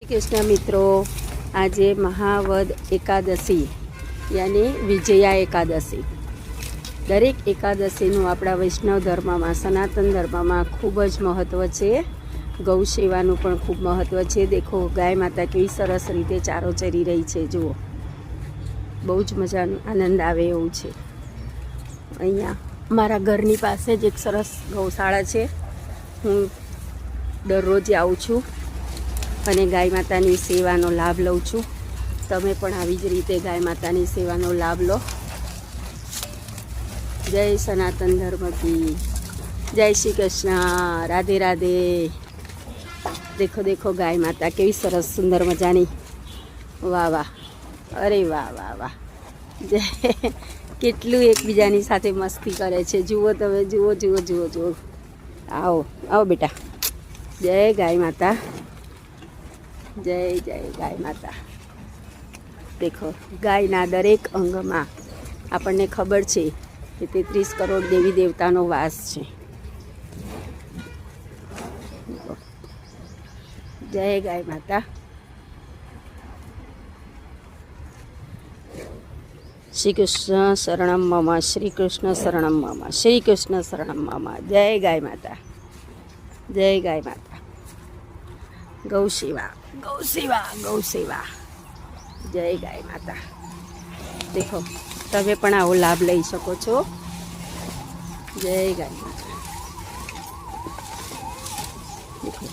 कृष्ण मित्रों, आज महावद एकादशी यानी विजया एकादशी। दरेक एकादशीનું આપણા વૈષ્ણવ ધર્મમાં, સનાતન ધર્મમાં ખૂબ જ મહત્ત્વ છે। ગૌ સેવાનું પણ ખૂબ મહત્ત્વ છે। દેખો ગાય માતા કેવી સરસ રીતે ચારો ચરી રહી છે। જુઓ, બહુ જ મજાનો આનંદ આવે એવું છે। અહીંયા મારા ઘરની પાસે જ એક સરસ ગૌશાળા છે। હું દરરોજ આવું છું અને ગાય માતાની સેવાનો લાભ લઉં છું। તમે પણ આવી જ રીતે ગાય માતાની સેવાનો લાભ લો। जय सनातन धर्म की जय श्री कृष्ण, राधे राधे। देखो देखो गाय माता केवी सरस सुंदर मजानी, वाह वाह, अरे वाह वाह वाह। जय કેટલું એકબીજાની સાથે મસ્તી કરે છે। જુઓ તમે, જુઓ જુઓ જુઓ જુઓ। आओ आओ बेटा। जय गाय माता, जय जय गाय माता। देखो गायना दरेक अंगमां આપણને ખબર છે કે 33 કરોડ દેવી દેવતાનો વાસ છે। જય ગાય માતા। श्री कृष्ण शरणम मम, श्री कृष्ण शरणम मम, श्री कृष्ण शरणम मम। जय गाय माता, जय गाय माता। गौ सेवा, गौ सेवा, गौ सेवा। जय गाय माता। देखो તમે પણ આવો લાભ લઈ શકો છો। જય ગાય માતા। देखो